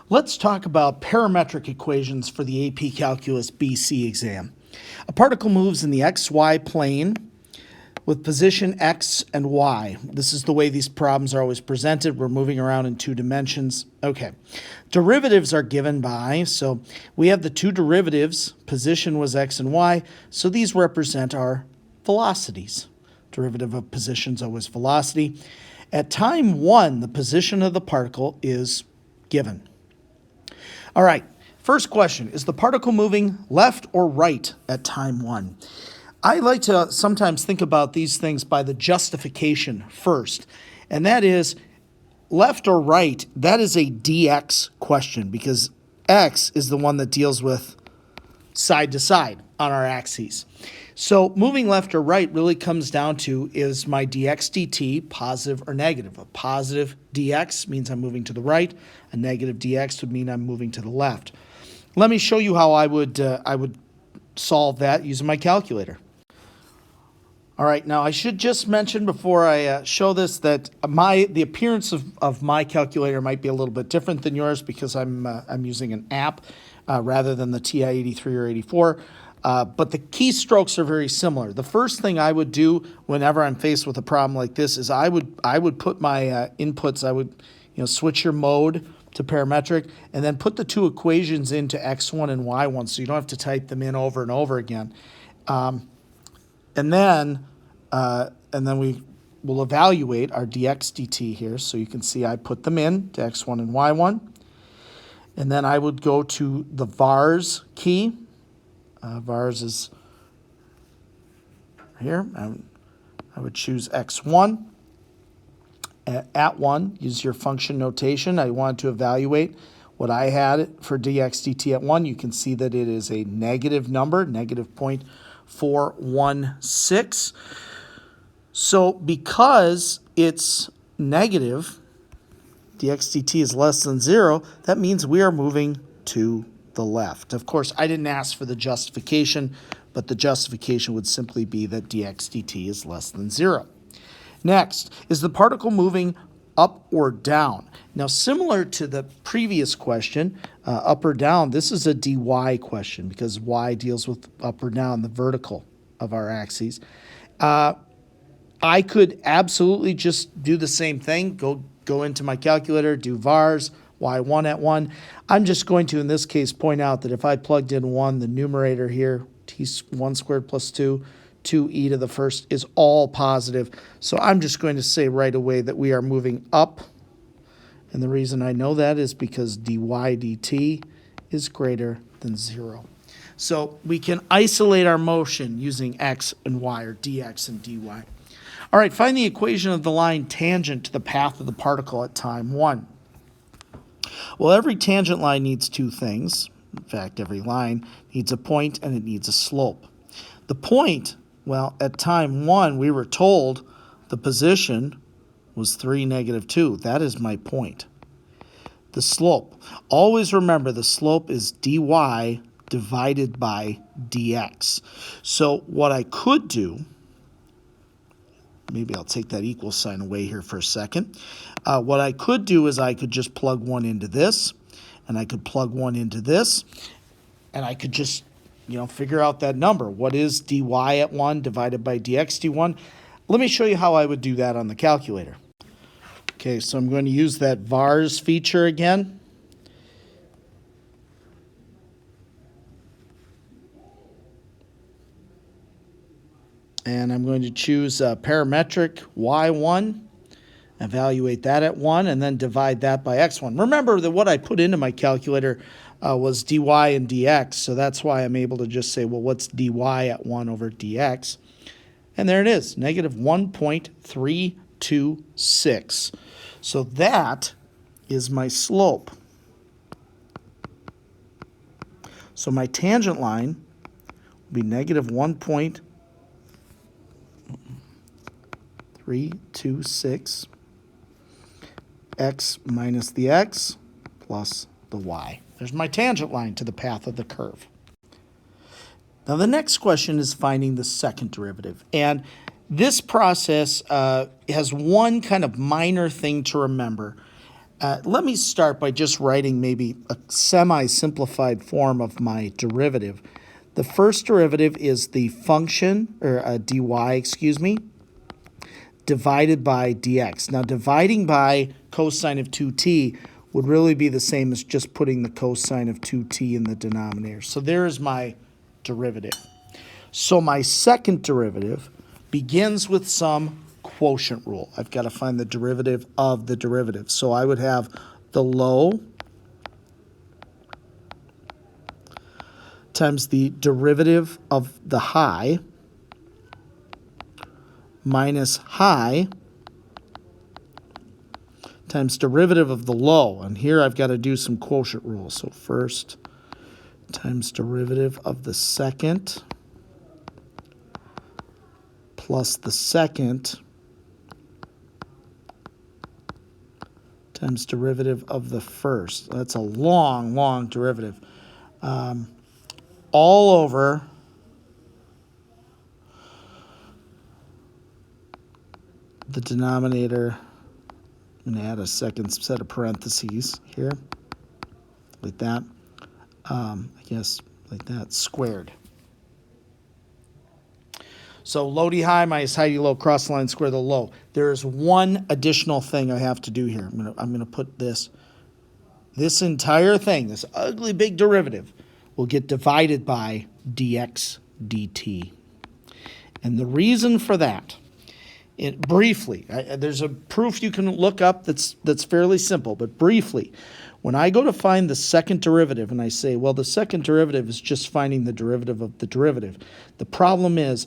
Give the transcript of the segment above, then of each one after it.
Let's talk about parametric equations for the AP Calculus BC exam. A particle moves in the xy plane with position x and y. This is the way these problems are always presented. We're moving around in two dimensions. Okay. Derivatives are given by, so we have the two derivatives. Position was x and y, so these represent our velocities. Derivative of position is always velocity. At time 1, the position of the particle is given. All right, first question, is the particle moving left or right at time 1? I like to sometimes think about these things by the justification first, and that is left or right, that is a dx question because x is the one that deals with side to side on our axes. So moving left or right really comes down to, is my dx dt positive or negative? A positive dx means I'm moving to the right. A negative dx would mean I'm moving to the left. Let me show you how I would solve that using my calculator. All right, now I should just mention before I show this that the appearance of my calculator might be a little bit different than yours because I'm using an app rather than the TI-83 or 84. But the keystrokes are very similar. The first thing I would do whenever I'm faced with a problem like this is I would put my inputs. I would switch your mode to parametric and then put the two equations into x1 and y1 so you don't have to type them in over and over again. And then we will evaluate our dx dt here. So you can see I put them in to x1 and y1. And then I would go to the vars key. Vars is here. I would choose x1. At 1, use your function notation. I wanted to evaluate what I had for dx dt at 1. You can see that it is a negative number, negative 0.416. So because it's negative, dx dt is less than 0, that means we are moving to the left. Of course, I didn't ask for the justification, but the justification would simply be that dx dt is less than 0. Next, is the particle moving up or down? Now, similar to the previous question, up or down, this is a dy question because y deals with up or down, the vertical of our axes. I could absolutely just do the same thing, go into my calculator, do vars, y1 at 1. I'm just going to, in this case, point out that if I plugged in 1, the numerator here, t1 squared plus 2 e to the first is all positive. So I'm just going to say right away that we are moving up. And the reason I know that is because dy dt is greater than 0. So we can isolate our motion using x and y, or dx and dy. All right, find the equation of the line tangent to the path of the particle at time 1. Well, every tangent line needs two things. In fact, every line needs a point and it needs a slope. The point, well, at time 1, we were told the position was 3, negative 2. That is my point. The slope. Always remember the slope is dy divided by dx. So what I could do, maybe I'll take that equal sign away here for a second. What I could do is I could just plug one into this, and I could plug one into this, and I could just figure out that number. What is dy at 1 divided by dx dy1? Let me show you how I would do that on the calculator. Okay, so I'm going to use that vars feature again. And I'm going to choose parametric y1, evaluate that at 1, and then divide that by x1. Remember that what I put into my calculator was dy and dx, so that's why I'm able to just say, well, what's dy at 1 over dx? And there it is, negative 1.326. So that is my slope. So my tangent line will be negative 1.326 x minus the x plus the y. There's my tangent line to the path of the curve. Now the next question is finding the second derivative. And this process has one kind of minor thing to remember. Let me start by just writing maybe a semi-simplified form of my derivative. The first derivative is the function, or dy, divided by dx. Now, dividing by cosine of 2t would really be the same as just putting the cosine of 2t in the denominator. So there is my derivative. So my second derivative begins with some quotient rule. I've got to find the derivative of the derivative. So I would have the low times the derivative of the high minus high times derivative of the low. And here I've got to do some quotient rules. So first times derivative of the second plus the second times derivative of the first. That's a long, long derivative. All over the denominator. I'm going to add a second set of parentheses here, like that. I guess like that, squared. So low d high minus high d low, cross the line, square the low. There is one additional thing I have to do here. I'm going to put this entire thing, this ugly big derivative, will get divided by dx dt. And the reason for that, briefly, there's a proof you can look up that's fairly simple, but briefly, when I go to find the second derivative and I say, well, the second derivative is just finding the derivative of the derivative, the problem is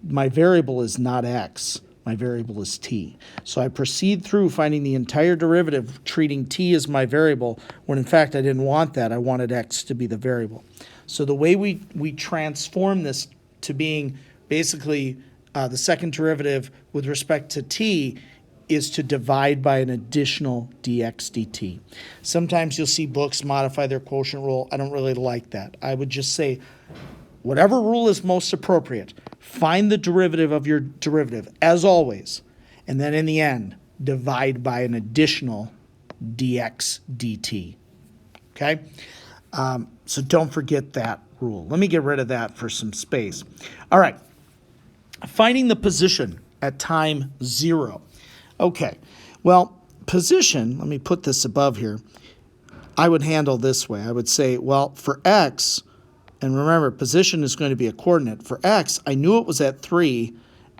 my variable is not x, my variable is t. So I proceed through finding the entire derivative, treating t as my variable, when in fact I didn't want that. I wanted x to be the variable. So the way we transform this to being basically the second derivative with respect to t is to divide by an additional dx dt. Sometimes you'll see books modify their quotient rule. I don't really like that. I would just say whatever rule is most appropriate, find the derivative of your derivative, as always, and then in the end, divide by an additional dx dt. Okay? So don't forget that rule. Let me get rid of that for some space. All right. Finding the position at time 0. Okay. Well, position, let me put this above here. I would handle this way. I would say, well, for x, and remember, position is going to be a coordinate. For x, I knew it was at 3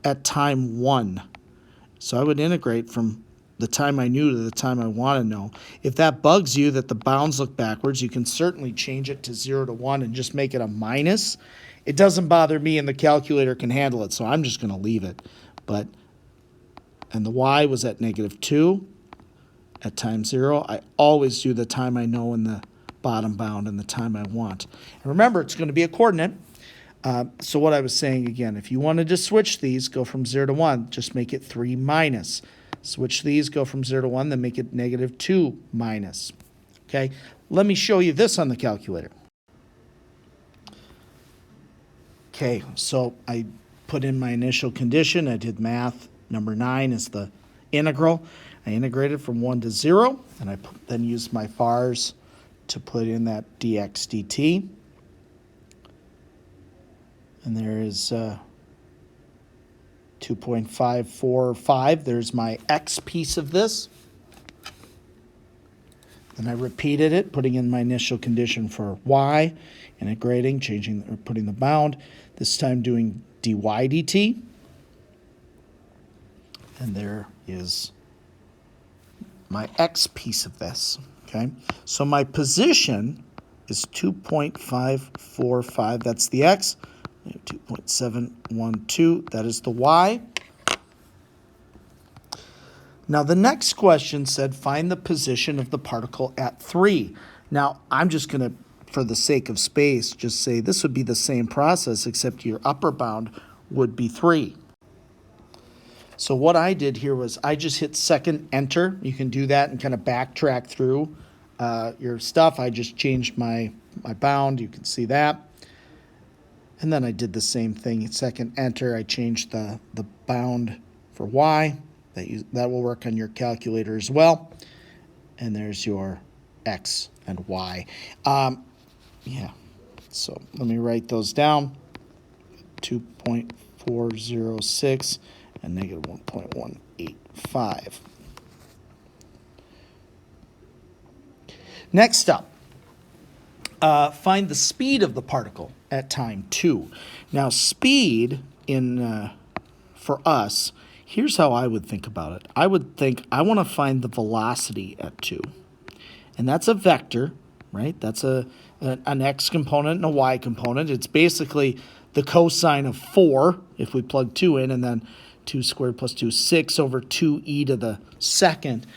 at time 1. So I would integrate from the time I knew to the time I want to know. If that bugs you that the bounds look backwards, you can certainly change it to 0 to 1 and just make it a minus. It doesn't bother me, and the calculator can handle it, so I'm just going to leave it. And the y was at -2 at time 0. I always do the time I know in the bottom bound and the time I want. And remember, it's going to be a coordinate. So what I was saying again, if you wanted to switch these, go from 0 to 1, just make it 3 minus. Switch these, go from 0 to 1, then make it -2 minus. Okay? Let me show you this on the calculator. Okay, so I put in my initial condition. I did math. Number 9 is the integral. I integrated from 1 to 0, and I then used my vars to put in that dx dt. And there is 2.545. There's my x piece of this. Then I repeated it, putting in my initial condition for y, integrating, changing, or putting the bound. This time doing dy dt. And there is my x piece of this. Okay, so my position is 2.545. That's the x. 2.712. That is the y. Now the next question said find the position of the particle at 3. Now I'm just going to, for the sake of space, just say this would be the same process except your upper bound would be 3. So what I did here was I just hit second enter. You can do that and kind of backtrack through your stuff. I just changed my bound. You can see that. And then I did the same thing. Second enter. I changed the bound for y. That will work on your calculator as well. and there's your x and y. Yeah, so let me write those down. 2.406 and negative 1.185. Next up, find the speed of the particle at time 2. Now, speed for us, here's how I would think about it. I would think I want to find the velocity at 2. And that's a vector, right? That's an x component and a y component. It's basically the cosine of 4, if we plug 2 in, and then 2 squared plus 2, 6 over 2e to the second.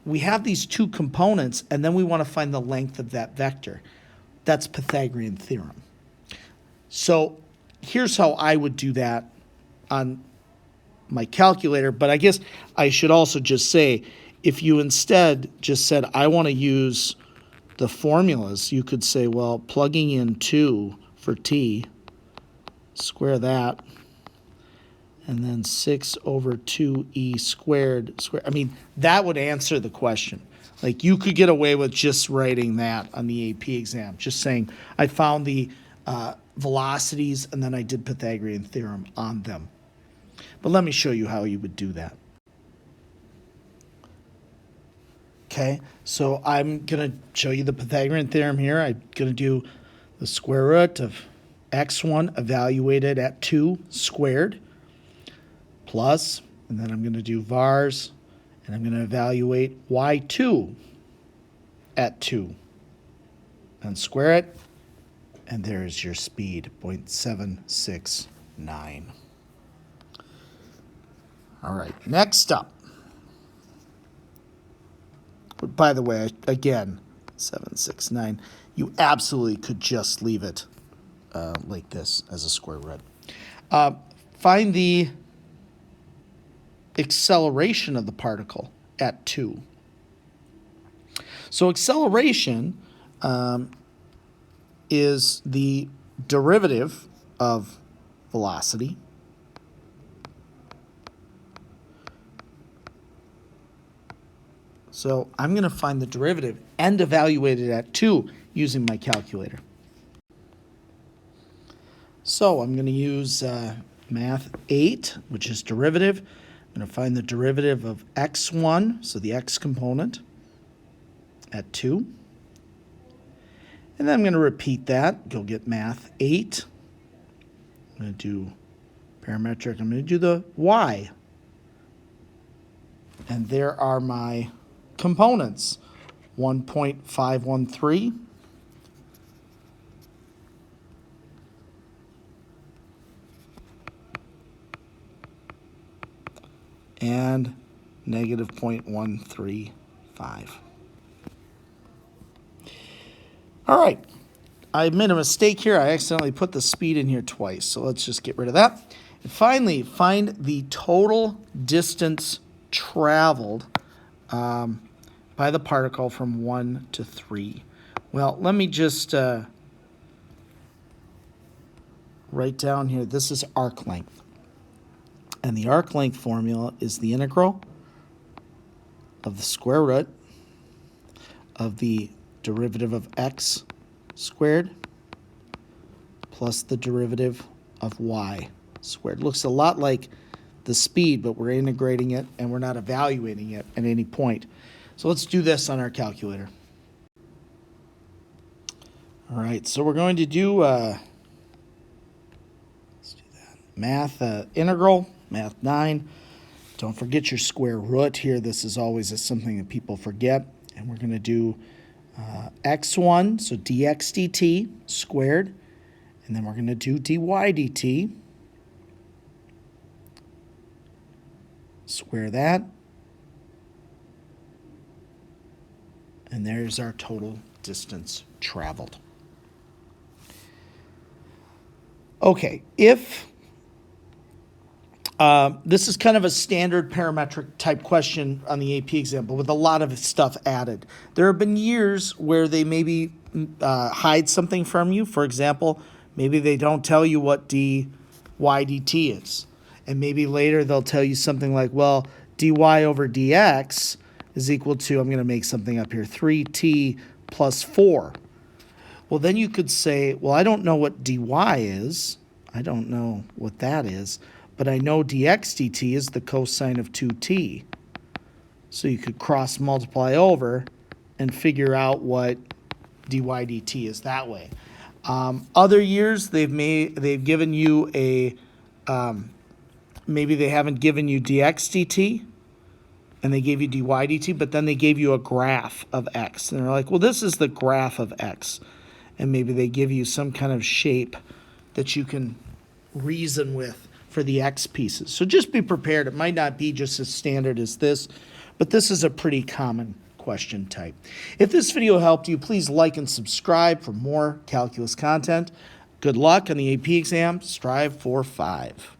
We have these two components, and then we want to find the length of that vector. That's Pythagorean theorem. So here's how I would do that on my calculator, but I guess I should also just say, if you instead just said, I want to use the formulas, you could say, well, plugging in 2 for t, square that, and then 6 over 2e squared. I mean, that would answer the question. Like, you could get away with just writing that on the AP exam, just saying, I found the velocities, and then I did Pythagorean theorem on them. But let me show you how you would do that. Okay, so I'm going to show you the Pythagorean theorem here. I'm going to do the square root of x1 evaluated at 2 squared plus, and then I'm going to do vars, and I'm going to evaluate y2 at 2 and square it, and there's your speed, 0.769. All right, next up. By the way, again, 769, you absolutely could just leave it like this as a square root. Find the acceleration of the particle at 2. So acceleration is the derivative of velocity So I'm going to find the derivative and evaluate it at 2 using my calculator. So I'm going to use math 8, which is derivative. I'm going to find the derivative of x1, so the x component, at 2. And then I'm going to repeat that. Go get math 8. I'm going to do parametric. I'm going to do the y. And there are my components. 1.513. And negative 0.135. All right, I made a mistake here. I accidentally put the speed in here twice, so let's just get rid of that. And finally, find the total distance traveled by the particle from 1 to 3. Well, let me just write down here, this is arc length. And the arc length formula is the integral of the square root of the derivative of x squared plus the derivative of y squared. Looks a lot like the speed, but we're integrating it and we're not evaluating it at any point. So let's do this on our calculator. All right, so we're going to do, let's do that. Math integral, math 9. Don't forget your square root here. This is always something that people forget. And we're going to do x1, so dx dt squared. And then we're going to do dy dt. Square that. And there's our total distance traveled. Okay, if this is kind of a standard parametric type question on the AP example with a lot of stuff added. There have been years where they maybe hide something from you. For example, maybe they don't tell you what dy dt is. And maybe later they'll tell you something like, well, dy over dx is equal to, I'm going to make something up here, 3t plus 4. Well, then you could say, well, I don't know what dy is. I don't know what that is, but I know dx dt is the cosine of 2t. So you could cross multiply over and figure out what dy dt is that way. Other years they've given you a maybe they haven't given you dx dt and they gave you dy dt, but then they gave you a graph of x and they're like, well, this is the graph of x, and maybe they give you some kind of shape that you can reason with for the x pieces. So just be prepared. It might not be just as standard as this, but this is a pretty common question type. If this video helped you, please like and subscribe for more calculus content. Good luck on the AP exam. Strive for 5.